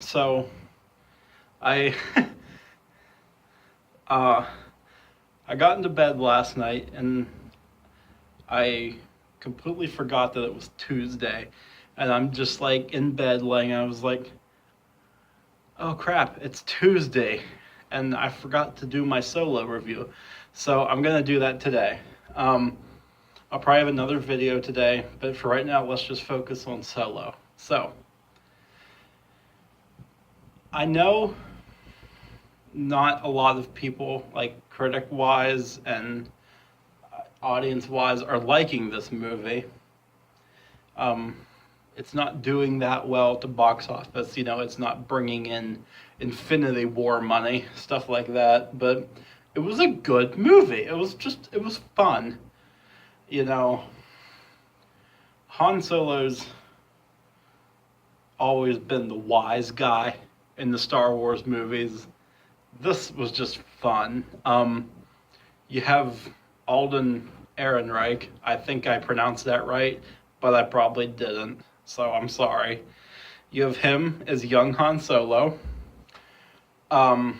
So I uh, I got into bed last night and I completely forgot that it was Tuesday, and I'm just like in bed laying. I was like, "Oh crap, it's Tuesday," and I forgot to do my solo review. So I'm gonna do that today. I'll probably have another video today, but for right now, let's just focus on solo. So I know not a lot of people, like critic wise and audience wise, are liking this movie. Um, it's not doing that well at the box office. It's not bringing in Infinity War money, stuff like that. But it was a good movie. It was fun. You know, Han Solo's always been the wise guy in the Star Wars movies. This was just fun. You have Alden Ehrenreich. I think I pronounced that right, but I probably didn't, so I'm sorry. You have him as young Han Solo. Um,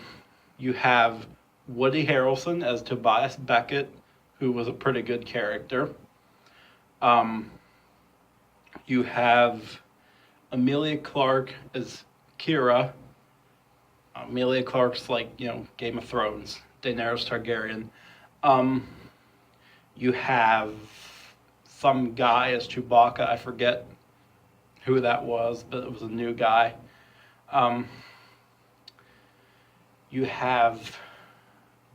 you have Woody Harrelson as Tobias Beckett, who was a pretty good character. Um, you have Emilia Clarke as Kira. Emilia Clarke's like, Game of Thrones, Daenerys Targaryen. Um, you have some guy as Chewbacca. I forget who that was, but it was a new guy. Um, you have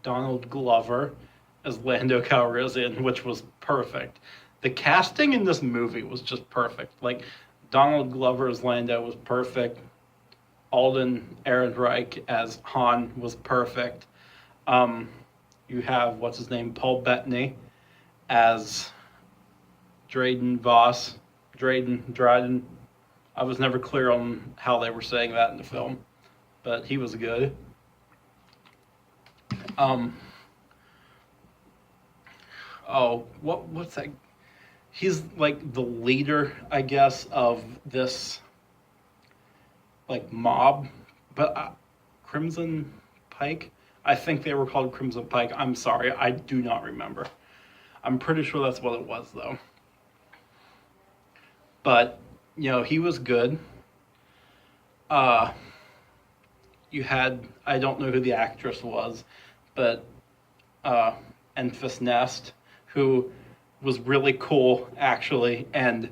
Donald Glover as Lando Calrissian, which was perfect. The casting in this movie was just perfect. Like, Donald Glover as Lando was perfect. Alden Ehrenreich as Han was perfect. You have, what's his name, Paul Bettany as Drayden Voss. Dryden. I was never clear on how they were saying that in the film, but he was good. Um, what's that? He's like the leader, I guess, of this like mob, but Crimson Pike. I think they were called Crimson Pike. I'm sorry, I do not remember. I'm pretty sure that's what it was though. But he was good. Uh, you had, I don't know who the actress was, but uh, Enfys Nest, who was really cool actually, and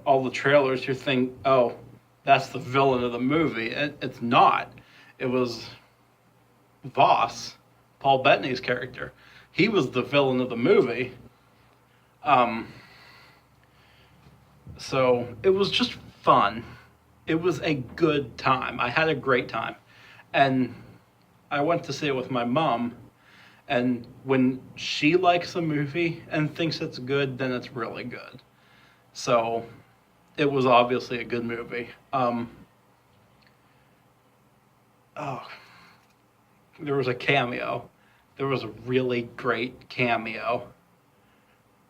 all the trailers you think, oh, that's the villain of the movie. It's not. It was Voss, Paul Bettany's character. He was the villain of the movie. Um, so it was just fun. It was a good time. I had a great time. And I went to see it with my mom. And when she likes a movie and thinks it's good, then it's really good. So it was obviously a good movie. Oh, there was a cameo. There was a really great cameo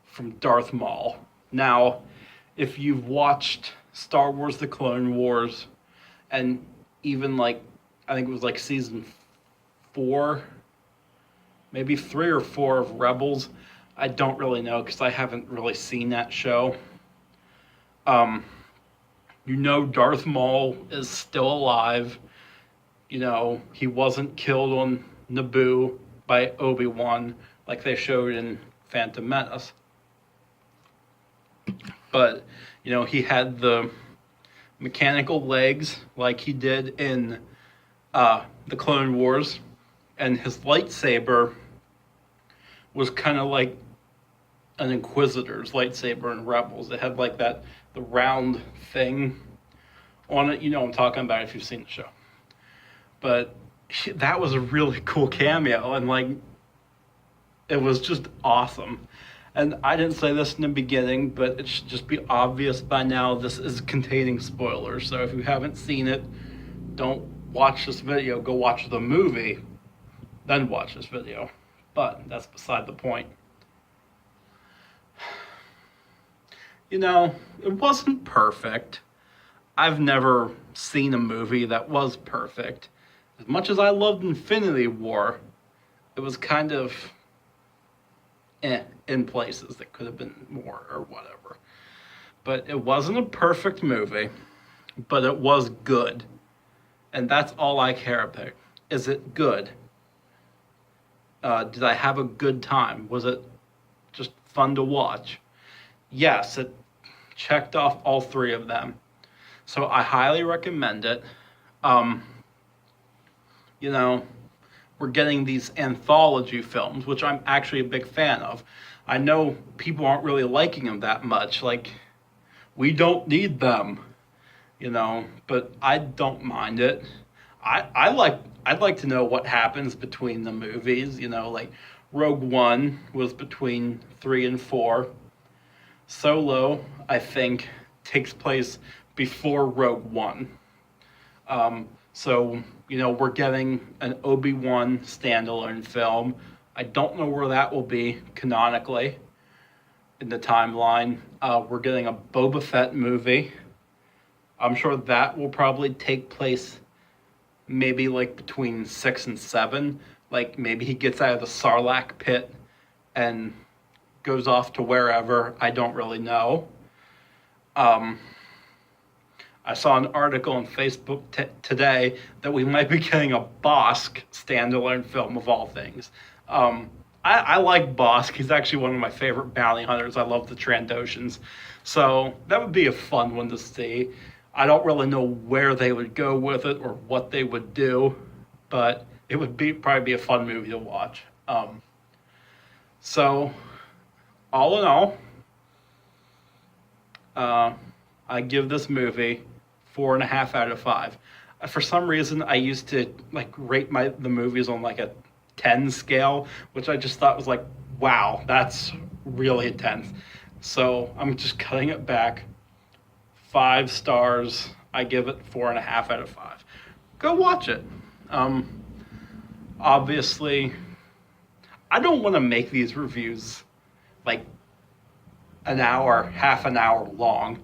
from Darth Maul. Now, if you've watched Star Wars The Clone Wars, and even like, I think it was like season 4, maybe 3 or 4 of Rebels, I don't really know because I haven't really seen that show. Um, Darth Maul is still alive. He wasn't killed on Naboo by Obi-Wan like they showed in Phantom Menace. But, he had the mechanical legs like he did in the Clone Wars, and his lightsaber was kind of like an Inquisitor's lightsaber in Rebels. It had like the round thing on it. I'm talking about if you've seen the show. But that was a really cool cameo, and like, it was just awesome. And I didn't say this in the beginning, but it should just be obvious by now this is containing spoilers. So if you haven't seen it, don't watch this video. Go watch the movie, then watch this video. But that's beside the point. It wasn't perfect. I've never seen a movie that was perfect. As much as I loved Infinity War, it was kind of in places that could have been more or whatever. But it wasn't a perfect movie, but it was good. And that's all I care about. Is it good? Did I have a good time? Was it just fun to watch? Yes, it checked off all three of them. So I highly recommend it. Um, you know, we're getting these anthology films, which I'm actually a big fan of. I know people aren't really liking them that much. Like, we don't need them, but I don't mind it. I'd like to know what happens between the movies, like Rogue One was between 3 and 4. Solo, I think, takes place before Rogue One. So, we're getting an Obi-Wan standalone film. I don't know where that will be canonically in the timeline. We're getting a Boba Fett movie. I'm sure that will probably take place maybe like between 6 and 7. Like maybe he gets out of the Sarlacc pit and goes off to wherever. I don't really know. I saw an article on Facebook today that we might be getting a Bossk standalone film of all things. I like Bossk. He's actually one of my favorite bounty hunters. I love the Trandoshans. So that would be a fun one to see. I don't really know where they would go with it or what they would do, but it would probably be a fun movie to watch. So all in all, I give this movie 4.5 out of 5. For some reason, I used to rate the movies on like a 10 scale, which I just thought was like, wow, that's really intense. So I'm just cutting it back. 5 stars. I give it 4.5 out of 5. Go watch it. Obviously, I don't want to make these reviews like an hour, half an hour long.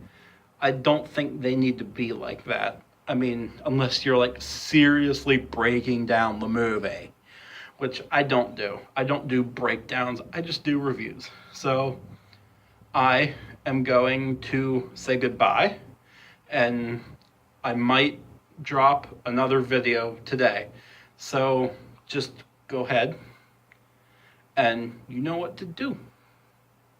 I don't think they need to be like that. I mean, unless you're like seriously breaking down the movie, which I don't do. I don't do breakdowns. I just do reviews. So I am going to say goodbye, and I might drop another video today. So just go ahead and you know what to do.